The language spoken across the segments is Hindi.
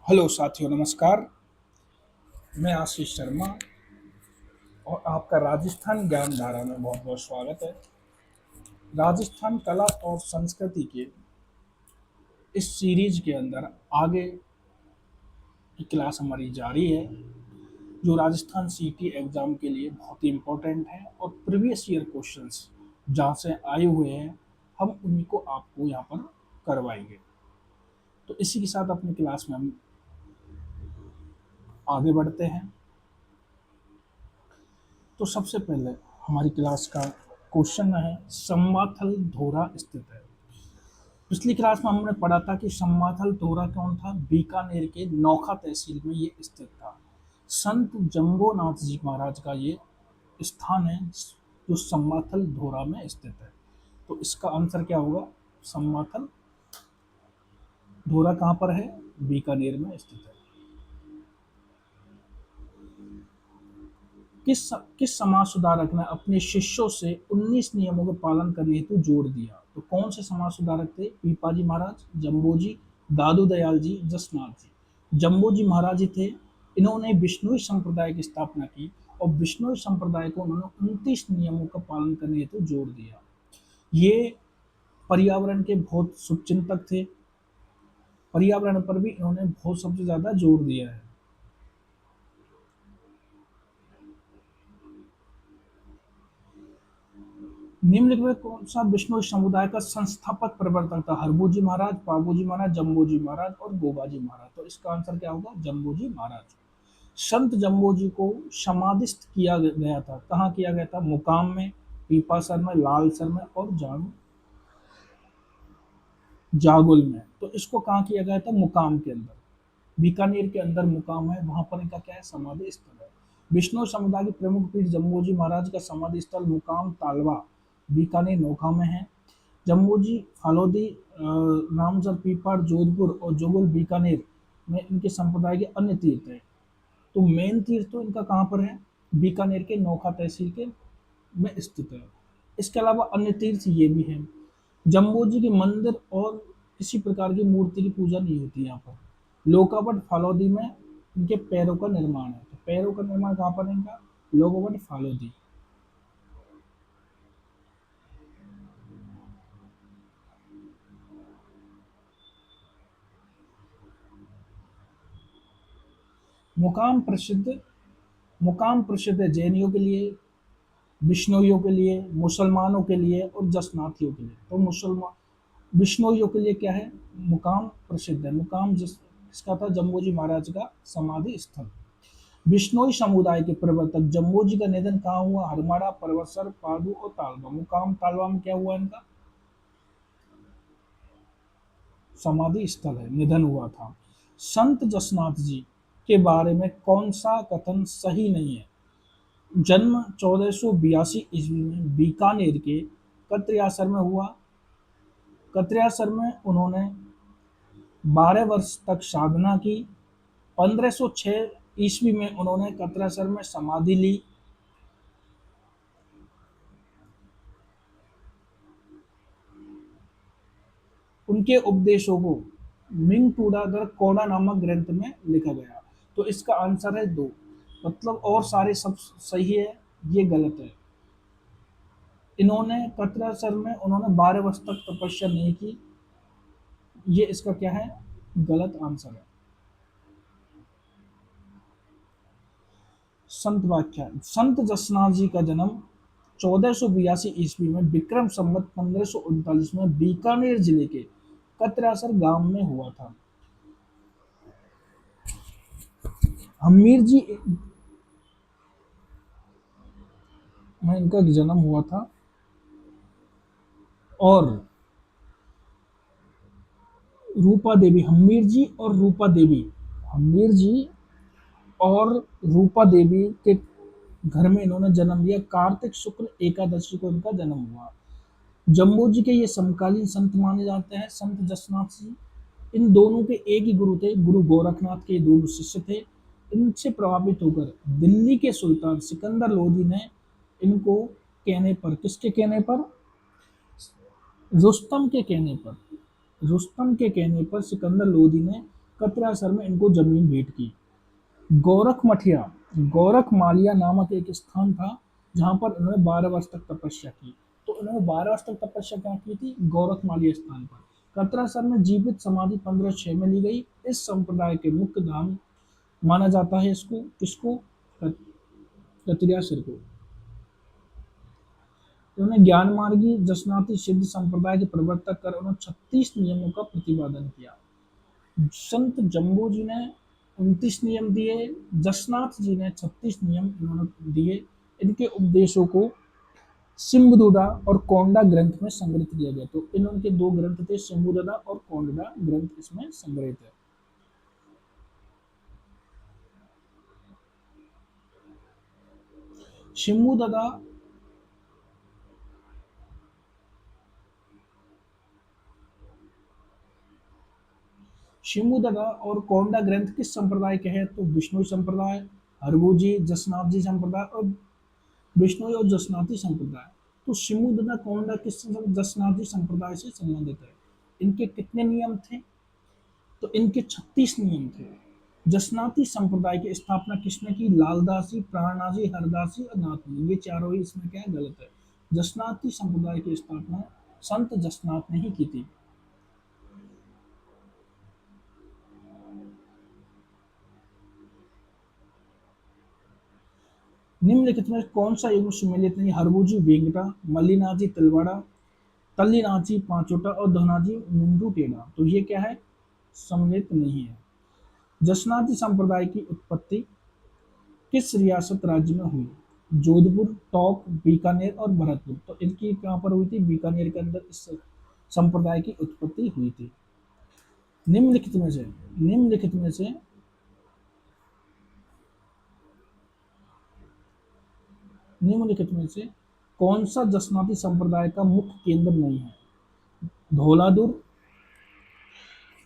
हेलो साथियों, नमस्कार। मैं आशीष शर्मा और आपका राजस्थान ज्ञान धारा में बहुत बहुत स्वागत है। राजस्थान कला और संस्कृति के इस सीरीज के अंदर आगे की क्लास हमारी जारी है, जो राजस्थान सीटी एग्जाम के लिए बहुत ही इम्पोर्टेंट है और प्रीवियस ईयर क्वेश्चंस जहाँ से आए हुए हैं हम उन्हीं को आपको यहाँ पर करवाएंगे। तो इसी के साथ अपनी क्लास में हम आगे बढ़ते हैं। तो सबसे पहले हमारी क्लास का क्वेश्चन है, संमाथल धोरा स्थित है। पिछली क्लास में हमने पढ़ा था कि संमाथल धोरा कौन था, बीकानेर के नौखा तहसील में ये स्थित था। संत जम्बोनाथ जी महाराज का ये स्थान है जो संमाथल धोरा में स्थित है। तो इसका आंसर क्या होगा, संमाथल धोरा कहाँ पर है, बीकानेर में स्थित है। किस समाज सुधारक ने अपने शिष्यों से 19 नियमों के पालन करने हेतु जोर दिया। तो कौन से समाज सुधारक थे, पीपाजी महाराज, जम्बोजी, दादू दयाल जी, जसनाथ जी। जम्बोजी महाराज जी थे। इन्होंने बिश्नोई संप्रदाय की स्थापना की और बिश्नोई संप्रदाय को उन्होंने 29 नियमों का पालन करने हेतु जोर दिया। ये पर्यावरण के बहुत शुभचिंतक थे। पर्यावरण पर भी इन्होंने बहुत सबसे ज्यादा जोर दिया है। निम्नलिखित में कौन सा बिश्नोई समुदाय का संस्थापक प्रवर्तक था, हरबूजी महाराज, पाबूजी महाराज, जम्बोजी महाराज और गोबाजी महाराज। तो इसका आंसर क्या होगा, जम्बोजी महाराज। संत जम्बोजी को समाधिस्थ किया गया था, कहाँ किया गया था, मुकाम में, पीपासर में, लालसर में और जागुल में। तो इसको कहाँ किया गया था, मुकाम के अंदर, बीकानेर के अंदर मुकाम है, वहां पर इनका क्या है, समाधि स्थल है। विष्णु समुदाय के प्रमुख पीठ जम्बोजी महाराज का समाधि स्थल मुकाम तालवा, बीकानेर नोखा में है। जम्बोजी फालोदी, रामसर, पीपड़, जोधपुर और जोगुल बीकानेर में इनके संप्रदाय के अन्य तीर्थ है। तो मेन तीर्थ तो इनका कहाँ पर है, बीकानेर के नोखा तहसील के में स्थित है। इसके अलावा अन्य तीर्थ ये भी है। जम्बोजी के मंदिर और किसी प्रकार की मूर्ति की पूजा नहीं होती यहाँ पर। लोकावट फालोदी में इनके पैरों का निर्माण है। तो पैरों का निर्माण कहाँ पर है इनका, लोकावट फालोदी। मुकाम प्रसिद्ध मुकाम प्रसिद्ध है जैनियों के लिए, बिश्नोइयों के लिए, मुसलमानों के लिए और जसनाथियों के लिए। तो मुसलमान बिश्नोइयों के लिए क्या है, मुकाम प्रसिद्ध है। मुकाम जिसका था जम्बोजी महाराज का समाधि स्थल। बिश्नोई समुदाय के प्रवर्तक जम्बोजी का निधन कहाँ हुआ, हरमाड़ा, परवसर, पादू और तालवा। मुकाम तालवा में क्या हुआ इनका, समाधि स्थल है, निधन हुआ था। संत जसनाथ जी के बारे में कौन सा कथन सही नहीं है। जन्म 1482 ईस्वी में बीकानेर के कत्रियासर में हुआ। कत्रियासर में उन्होंने 12 वर्ष तक साधना की। 1506 ईस्वी में उन्होंने कत्रियासर में समाधि ली। उनके उपदेशों को मिंग टूडागर कोडा नामक ग्रंथ में लिखा गया। तो इसका आंसर है दो, मतलब और सारे सब सही है, ये गलत है। इन्होंने कत्रासर में उन्होंने 12 वर्ष तक तपस्या नहीं की, ये इसका क्या है, गलत आंसर है। संत व्याख्या, संत जसनाथ जी का जन्म 1482 ईस्वी में विक्रम संवत 1539 में बीकानेर जिले के कत्रासर गांव में हुआ था। हमीर जी में इनका जन्म हुआ था और रूपा देवी, हमीर जी और रूपा देवी, हमीर जी और रूपा देवी के घर में इन्होंने जन्म लिया। कार्तिक शुक्ल एकादशी को इनका जन्म हुआ। जम्बो जी के ये समकालीन संत माने जाते हैं, संत जसनाथ जी। इन दोनों के एक ही गुरु थे, गुरु गोरखनाथ के दोनों शिष्य थे। इनसे प्रभावित होकर दिल्ली के सुल्तान सिकंदर लोधी ने इनको कहने पर, किसके कहने पर, रुस्तम के कहने पर, रुस्तम के कहने पर सिकंदर लोधी ने कतरासर में इनको जमीन भेंट की। गोरखमठिया, गोरखमालिया नामक एक स्थान था जहां पर उन्होंने 12 वर्ष तक तपस्या की। तो उन्होंने 12 वर्ष तक तपस्या क्या की थी? गोरखमालिया स्थान पर। कतरासर में जीवित समाधि 1506 में ली गई। इस संप्रदाय के मुख्य धाम माना जाता है इसको, किसको? कतरियासर को। उन्होंने ज्ञान मार्गी जसनाती सिद्ध संप्रदाय के प्रवर्तक कर उन्होंने 36 नियमों का प्रतिपादन किया। संत जम्बो जी ने 29 नियम दिए, जसनाथ जी ने 36 नियम इन्होंने दिए। इनके उपदेशों को सिम्बुदुडा और कोंडा ग्रंथ में संग्रहित किया गया। तो इनके दो ग्रंथ थे, सिम्बुदुडा और कोंडा ग्रंथ इसमें संग्रहित है। सिम्बुदुडा शिमुदगा और कोंडा ग्रंथ किस संप्रदाय के हैं? तो विष्णु संप्रदाय, हरभुजी, जसनाथ जी संप्रदाय और विष्णु और जसनाथी संप्रदाय। तो शिमुदगा कोंडा किस जसनाथी संप्रदाय से संबंधित है। इनके कितने नियम थे? तो इनके 36 नियम थे। जसनाती संप्रदाय की स्थापना किसने की? लालदासी, प्राणनाजी, हरदासी और नाथनी। ये चारों ही इसमें क्या है? गलत है। जसनाती संप्रदाय की स्थापना संत जसनाथ ने ही की थी। निम्नलिखित में कौन सा युग्म सुमेलित नहीं? हरभुजी वेंकटा, मल्लिनाजी तिलवाड़ा, तल्लीनाजी पांचोटा और धनाजी मुंडू टेढ़ा। तो ये क्या है? सम्मिलित नहीं है। जसनाती संप्रदाय की उत्पत्ति किस रियासत राज्य में हुई? जोधपुर, टोंक, बीकानेर और भरतपुर। तो इनकी कहां पर हुई थी? बीकानेर के अंदर इस संप्रदाय की उत्पत्ति हुई थी। निम्नलिखित में से निम्नलिखित में से निम्नलिखित में से कौन सा जसनाती संप्रदाय का मुख्य केंद्र नहीं है? धौलादुर,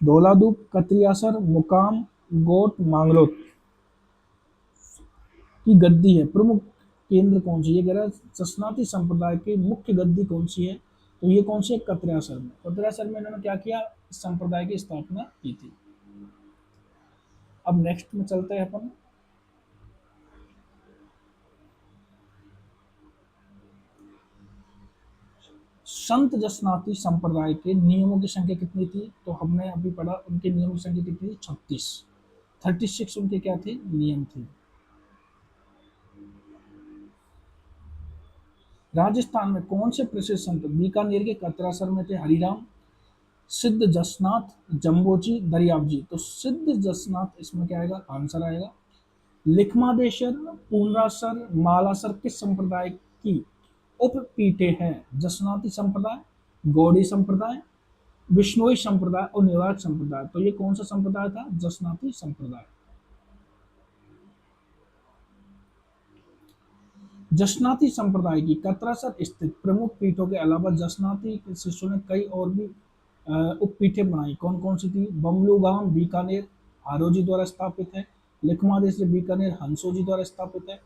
धौलादूप, कतरियासर, मुकाम, गोट, मांगलोत की गद्दी है। प्रमुख केंद्र कौन सी? ये कह रहा है जसनाती संप्रदाय की मुख्य गद्दी कौन सी है? तो ये कौन सी है? कतरियासर में। कतरियासर में इन्होंने क्या किया? इस संप्रदाय की स्थापना की थी। अब नेक्स्ट में चलते हैं अपन। संत जसनाती संप्रदाय के नियमों की संख्या कितनी थी? तो हमने अभी पढ़ा, उनके नियमों की संख्या कितनी थी? 36। 36 उनके क्या थे? नियम थे। राजस्थान में कौन से प्रसिद्ध संत बीकानेर के कतरासर में थे? हरिराम, सिद्ध जसनाथ, जम्बोजी, दरियाबजी। तो सिद्ध जसनाथ इसमें क्या आएगा? आंसर आएगा। लिखमादेश्वर, पूर्णासर, मालासर किस संप्रदाय की उपपीठे हैं? जसनाती संप्रदाय, गौड़ी संप्रदाय, विष्णोई संप्रदाय और निवारक संप्रदाय। तो ये कौन सा संप्रदाय था? जसनाती संप्रदाय। जसनाती संप्रदाय की कतरासर स्थित प्रमुख पीठों के अलावा जसनाती के शिष्यों ने कई और भी उपपीठें बनाई। कौन कौन सी थी? बमलूगाम बीकानेर हारोजी द्वारा स्थापित है। लिखमादेश बीकानेर हंसोजी द्वारा स्थापित है।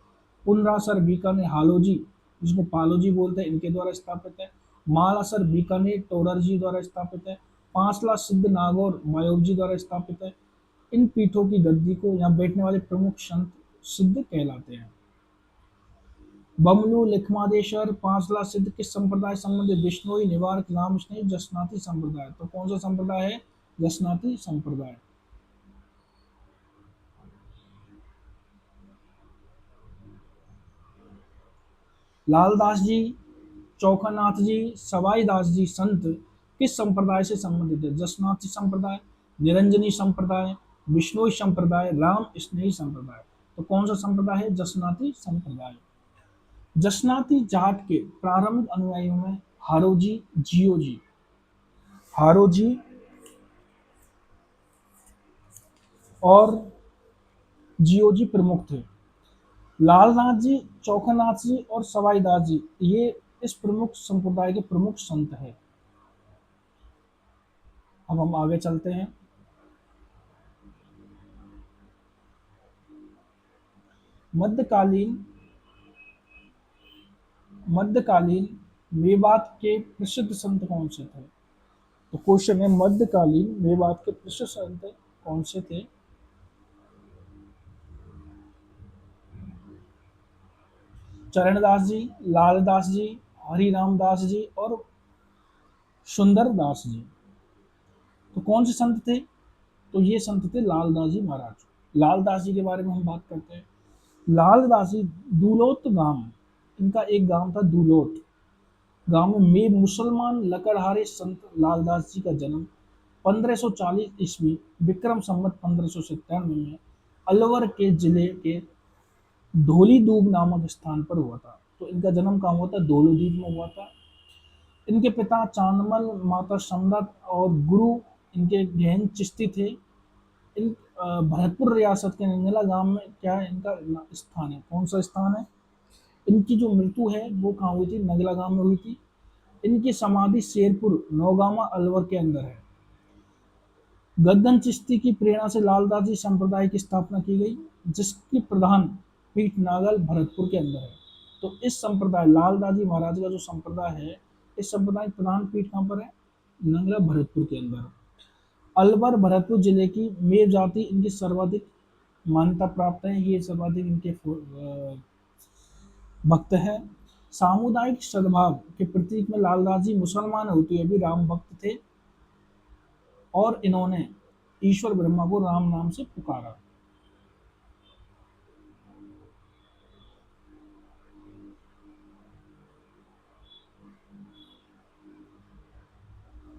पुनरासर बीकानेर हालोजी, जिसको पालोजी बोलते हैं, इनके द्वारा स्थापित है। मालासर बीकानेर टोडरजी द्वारा स्थापित है। पांचला सिद्ध नागौर मायोजी द्वारा स्थापित है। इन पीठों की गद्दी को यहाँ बैठने वाले प्रमुख संत सिद्ध कहलाते हैं। बमलू, लिखमादेश्वर, पांचला सिद्ध किस संप्रदाय संबंधित? विष्णोई, निवारक, रामस्नेही, जसनाती संप्रदाय। तो कौन सा संप्रदाय है? जसनाती संप्रदाय। लालदास जी, चौखानाथ जी, सवाई दास जी संत किस संप्रदाय से संबंधित है? जसनाती संप्रदाय, निरंजनी संप्रदाय, विष्णोई संप्रदाय, राम स्नेही संप्रदाय। तो कौन सा संप्रदाय है? जसनाती संप्रदाय। जसनाती जाट के प्रारंभिक अनुयायियों में हारोजी, जियोजी, हारोजी और जियोजी प्रमुख थे। लालनाथ जी, चौखानाथ जी और सवाईदास जी ये इस प्रमुख संप्रदाय के प्रमुख संत हैं। अब हम आगे चलते हैं। मध्यकालीन मध्यकालीन मेवात के प्रसिद्ध संत कौन से थे? तो क्वेश्चन है मध्यकालीन मेवात के प्रसिद्ध संत कौन से थे? चरणदास जी, लालदास जी, हरिराम दास जी और सुंदर दास जी। तो कौन से संत थे? तो ये संत थे लालदास जी महाराज। लालदास जी के बारे में हम बात करते हैं। लालदास जी दूलोत गांव, इनका एक गांव था दूलोत। गांव में मुसलमान लकड़हारे संत लालदास जी का जन्म 1540 ईस्वी विक्रम संवत 1597 में अलवर के जिले के धौली दूब नामक स्थान पर हुआ था। तो इनका जन्म कहाँ हुआ था? धौली दूब में हुआ था। इनके पिता चांदमल, माता समदा और गुरु इनके गहन चिश्ती थे। इन भरतपुर रियासत के नंगला गांव में क्या है इनका स्थान है? कौन सा स्थान है? इनकी जो मृत्यु है वो कहाँ हुई थी? नगला गांव में हुई थी। इनकी समाधि शेरपुर नौगामा अलवर के अंदर है। गद्दन चिश्ती की प्रेरणा से लालदास जी संप्रदाय की स्थापना की गई, जिसकी प्रधान पीठ नागल भरतपुर के अंदर है। तो इस संप्रदाय लालदास जी महाराज का जो संप्रदाय है, इस संप्रदाय की प्रधान पीठ कहाँ पर है? नंगला भरतपुर के अंदर। अलवर भरतपुर जिले की मेव जाति इनकी सर्वाधिक मान्यता प्राप्त है। ये सर्वाधिक इनके भक्त हैं। सामुदायिक सद्भाव के प्रतीक में लालदास जी मुसलमान होते हुए भी राम भक्त थे और इन्होंने ईश्वर ब्रह्मा को राम नाम से पुकारा।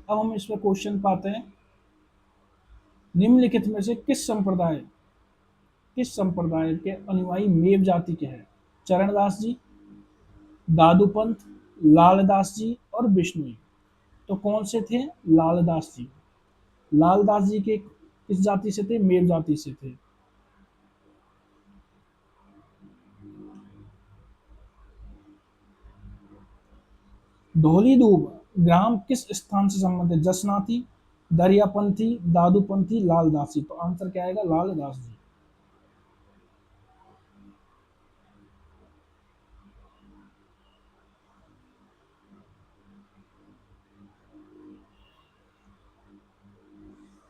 अब हम इसमें क्वेश्चन पाते हैं, निम्नलिखित में से किस संप्रदाय के अनुयायी मेव जाति के हैं? चरणदास जी, दादूपंथ, लालदास जी और बिश्नोई। तो कौन से थे? लालदास जी। लालदास जी के किस जाति से थे? मेव जाति से थे। धौली दूब ग्राम किस स्थान से संबंधित? जसनाथी, दरियापंथी, दादूपंथी, लालदासी। तो आंसर क्या आएगा? लालदास जी।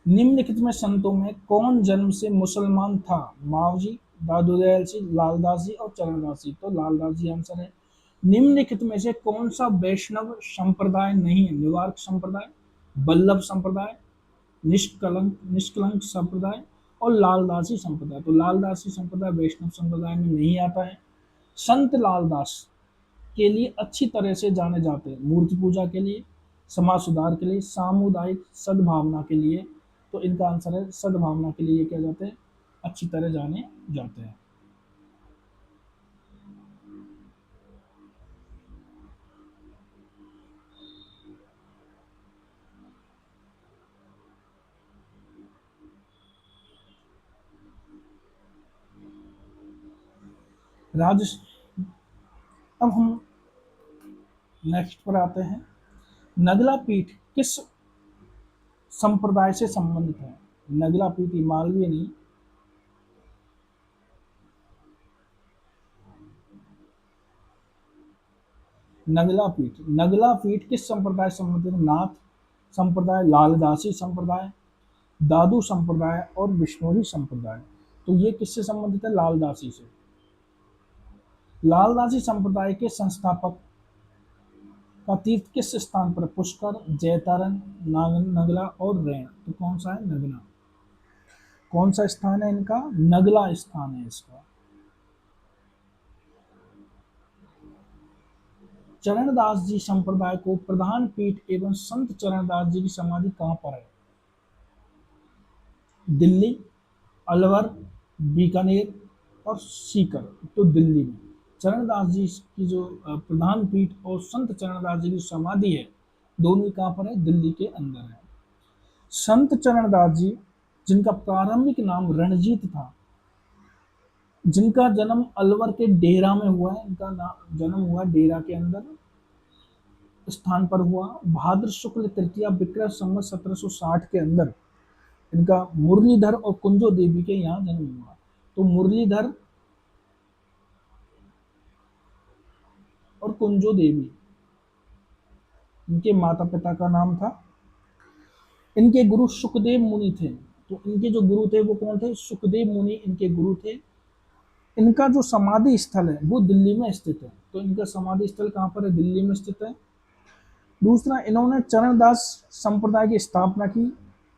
निम्नलिखित में संतों में कौन जन्म से मुसलमान था? मावजी, दादू दयाल जी, लालदास जी और चरणदास जी। तो लालदास जी आंसर है। निम्नलिखित में से कौन सा वैष्णव संप्रदाय नहीं है? निवारक संप्रदाय, बल्लभ संप्रदाय, निष्कलंक संप्रदाय और लालदासी संप्रदाय। तो लालदासी संप्रदाय वैष्णव संप्रदाय में नहीं आता है। संत लालदास के लिए अच्छी तरह से जाने जाते हैं मूर्ति पूजा के लिए, समाज सुधार के लिए, सामुदायिक सद्भावना के लिए। तो इनका आंसर है सद्भावना के लिए क्या जाते हैं? अच्छी तरह जाने जाते हैं। राज अब हम नेक्स्ट पर आते हैं। नगला पीठ किस संप्रदाय से संबंधित है? नगला पीठ मालवीय नहीं। नगला पीठ किस संप्रदाय से संबंधित है? नाथ संप्रदाय, लालदासी संप्रदाय, दादू संप्रदाय और विष्णोही संप्रदाय। तो ये किससे संबंधित है? लालदासी से। लालदासी संप्रदाय के संस्थापक का तीर्थ किस स्थान पर? पुष्कर, जैतारण, नगला और रैन। तो कौन सा है? नगला। कौन सा स्थान है इनका? नगला स्थान है इसका। चरणदास जी संप्रदाय को प्रधान पीठ एवं संत चरणदास जी की समाधि कहां पर है? दिल्ली, अलवर, बीकानेर और सीकर। तो दिल्ली में। चरणदास जी की जो प्रधान पीठ और संत चरणदास जी की समाधि है, दोनों कहां पर है? दिल्ली के अंदर है। संत चरणदास जी जिनका प्रारंभिक नाम रणजीत था, जिनका जन्म अलवर के डेरा में हुआ है, इनका नाम जन्म हुआ डेरा के अंदर स्थान पर हुआ। भाद्र शुक्ल तृतीया विक्रम संवत 1760 के अंदर इनका मुरलीधर और कुंजो देवी के यहाँ जन्म हुआ। तो मुरलीधर और कुंजो देवी इनके माता पिता का नाम था। इनके गुरु सुखदेव मुनि थे। तो इनके जो गुरु थे वो कौन थे? सुखदेव मुनि इनके गुरु थे। इनका जो समाधि स्थल है वो दिल्ली में स्थित है। तो इनका समाधि स्थल कहाँ पर है? दिल्ली में स्थित है। दूसरा, इन्होंने चरणदास संप्रदाय की स्थापना की।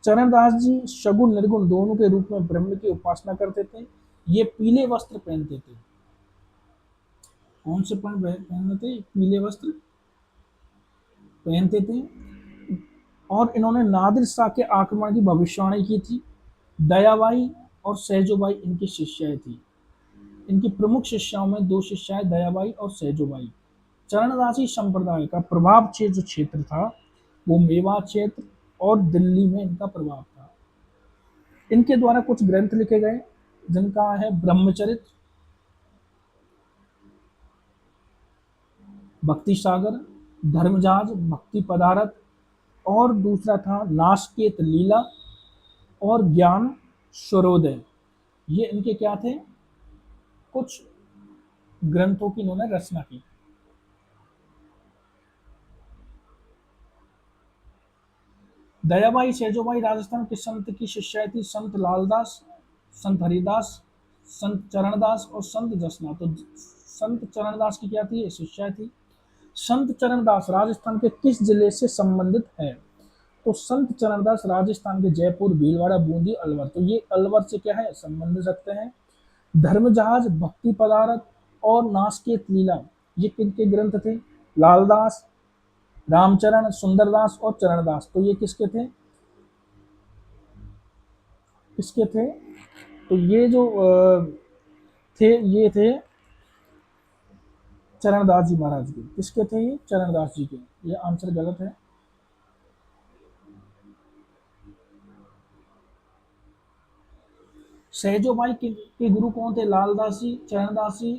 चरणदास जी सगुण निर्गुण दोनों के रूप में ब्रह्म की उपासना करते थे। ये पीले वस्त्र पहनते थे। कौन से पहनते थे? पीले वस्त्र पहनते थे। और इन्होंने नादिर शाह के आक्रमण की भविष्यवाणी की थी। दयाबाई और सहजोबाई इनकी शिष्याएं थी। इनकी प्रमुख शिष्याओं में दो शिष्याएं दयाबाई और सहजोबाई। चरणदासी संप्रदाय का प्रभाव जो क्षेत्र था वो मेवात क्षेत्र और दिल्ली में इनका प्रभाव था। इनके द्वारा कुछ ग्रंथ लिखे गए जिनका है ब्रह्मचरित, भक्ति सागर, धर्मजाज, भक्ति पदारथ, और दूसरा था नासकेत लीला और ज्ञान स्वरोदय। ये इनके क्या थे? कुछ ग्रंथों की इन्होंने रचना की। दयाबाई सहजोबाई राजस्थान के संत की शिष्या थी। संत लालदास, संत हरिदास, संत चरणदास और संत जसनाथ। तो संत चरणदास की क्या थी? शिष्या थी। संत चरणदास राजस्थान के किस जिले से संबंधित है? तो संत चरणदास राजस्थान के जयपुर, भीलवाड़ा, बूंदी, अलवर। तो ये अलवर से क्या है? संबंध रखते हैं। धर्मजहाज, भक्ति पदारथ और नासकेत लीला ये किनके ग्रंथ थे? लालदास, रामचरण, सुंदरदास और चरणदास। तो ये किसके थे? किसके थे? तो ये जो थे ये थे चरणदास जी महाराज के। किसके थे ये? चरणदास जी के। ये आंसर गलत है। सहजोबाई के गुरु कौन थे? लालदास जी, चरणदास जी,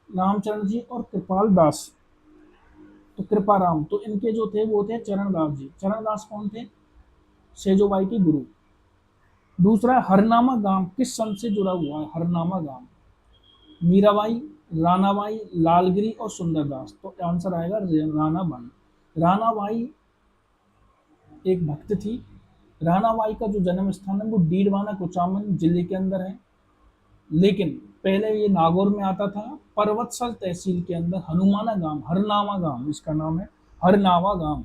रामचरण जी और कृपाल दास। तो कृपाराम। तो इनके जो थे वो थे चरणदास जी। चरणदास कौन थे? सेजोबाई के गुरु। दूसरा, हरनामा गांव किस संत से जुड़ा हुआ है? हरनामा गांव मीराबाई, रानाबाई, लालगिरी और सुंदरदास। तो आंसर आएगा रानाबाई। रानाबाई एक भक्त थी। रानाबाई का जो जन्म स्थान है वो डीडवाना कुचामन जिले के अंदर है। लेकिन पहले ये नागौर में आता था। पर्वतसर तहसील के अंदर हनुमाना गांव, हरनामा गांव इसका नाम है, हरनावा गांव।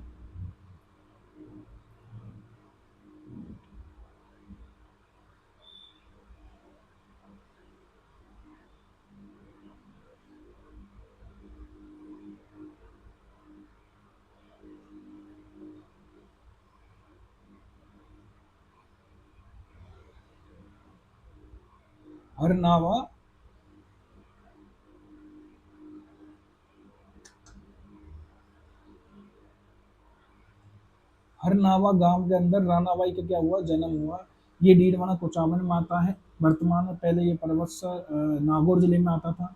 हरनावा हरनावा गांव के अंदर रानाबाई का क्या हुआ? जन्म हुआ। ये डीडवाना कुचामन में आता है वर्तमान में। पहले ये पर्वतसर नागौर जिले में आता था।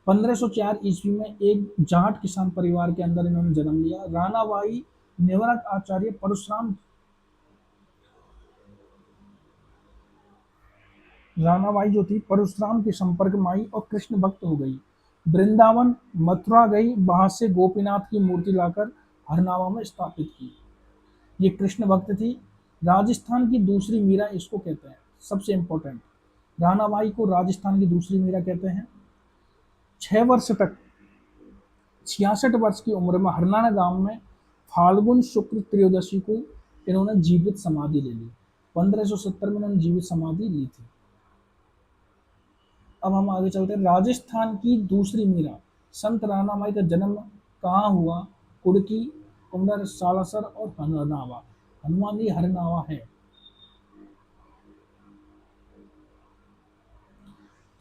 1504 ईस्वी में एक जाट किसान परिवार के अंदर इन्होंने जन्म लिया। रानाबाई निवृत्त आचार्य परशुराम रानाबाई जो थी परशुराम के संपर्क में आई और कृष्ण भक्त हो गई। वृंदावन, मथुरा गई, वहां से गोपीनाथ की मूर्ति लाकर हरनावा में स्थापित की। ये कृष्ण भक्त थी। राजस्थान की दूसरी मीरा इसको कहते हैं। सबसे इंपॉर्टेंट, रानाबाई को राजस्थान की दूसरी मीरा कहते हैं। 6 वर्ष तक 66 वर्ष की उम्र में हरनाना गांव में फाल्गुन शुक्ल त्रयोदशी को इन्होंने जीवित समाधि ले ली। 1570 में इन्होंने जीवित समाधि ली थी। अब हम आगे चलते हैं। राजस्थान की दूसरी मीरा संत रानाबाई का जन्म कहाँ हुआ? कुड़की, कुंडर, सालासर और हरनावा। हनुमानी हरनावा है।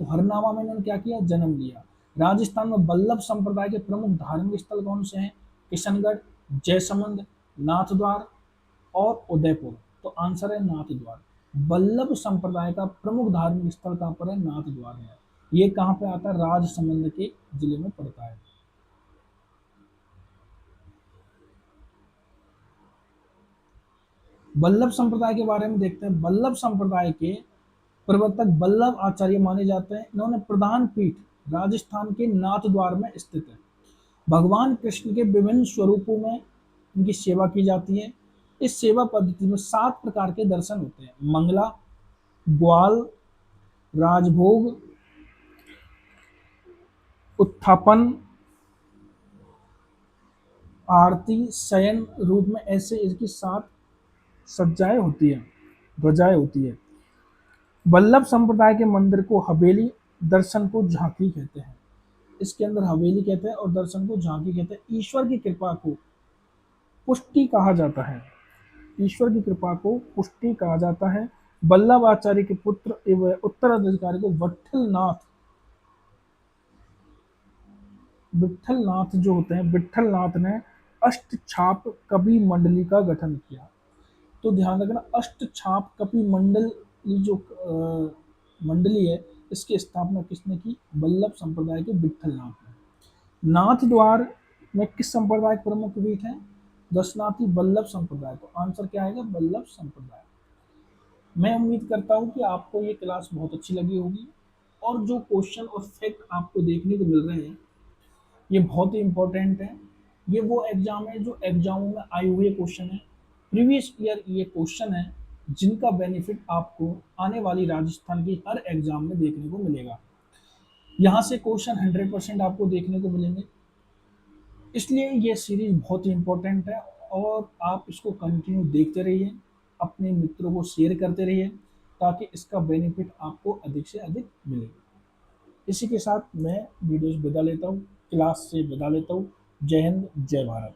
तो हरनावा में इन्होंने क्या किया? जन्म लिया। राजस्थान में बल्लभ संप्रदाय के प्रमुख धार्मिक स्थल कौन से हैं? किशनगढ़, जयसमंद, नाथद्वार और उदयपुर। तो आंसर है नाथद्वार। बल्लभ संप्रदाय का प्रमुख धार्मिक स्थल कहाँ पर है? नाथद्वार है। ये कहाँ पे आता है? राजसमंद के जिले में पड़ता है। बल्लभ संप्रदाय के बारे में देखते हैं। बल्लभ संप्रदाय के प्रवर्तक बल्लभ आचार्य माने जाते हैं। इन्होंने प्रधान पीठ राजस्थान के नाथद्वार में स्थित है। भगवान कृष्ण के विभिन्न स्वरूपों में इनकी सेवा की जाती है। इस सेवा पद्धति में 7 प्रकार के दर्शन होते हैं। मंगला, ग्वाल, राजभोग, उत्थापन, आरती, शयन रूप में ऐसे इसकी 7 सज्जाएं होती है, ध्वजाएं होती है। वल्लभ संप्रदाय के मंदिर को हवेली, दर्शन को झांकी कहते हैं। इसके अंदर हवेली कहते हैं और दर्शन को झांकी कहते हैं। ईश्वर की कृपा को पुष्टि कहा जाता है। ईश्वर की कृपा को पुष्टि कहा जाता है। वल्लभ आचार्य के पुत्र एवं उत्तराधिकारी को विठल नाथ जो होते हैं, विठल नाथ ने अष्ट छाप कवि मंडली का गठन किया। तो ध्यान रखना, अष्ट छाप कवि मंडल, ये जो मंडली है, इसकी स्थापना किसने की? वल्लभ संप्रदाय के विठल नाथ ने। नाथ द्वार में किस संप्रदाय के प्रमुख पीठ है? दशनाथी वल्लभ संप्रदाय। तो आंसर क्या आएगा? वल्लभ संप्रदाय। मैं उम्मीद करता हूँ कि आपको ये क्लास बहुत अच्छी लगी होगी और जो क्वेश्चन और फैक्ट आपको देखने को मिल रहे हैं ये बहुत ही इंपॉर्टेंट है। ये वो एग्जाम है जो एग्जामों में आए हुए क्वेश्चन है, प्रीवियस ईयर ये क्वेश्चन है जिनका बेनिफिट आपको आने वाली राजस्थान की हर एग्जाम में देखने को मिलेगा। यहाँ से क्वेश्चन 100% आपको देखने को मिलेंगे, इसलिए ये सीरीज बहुत ही इंपॉर्टेंट है और आप इसको कंटिन्यू देखते रहिए, अपने मित्रों को शेयर करते रहिए ताकि इसका बेनिफिट आपको अधिक से अधिक मिले। इसी के साथ मैं वीडियो से विदा लेता हूँ, क्लास से विदा लेता हूँ। जय हिंद, जय भारत।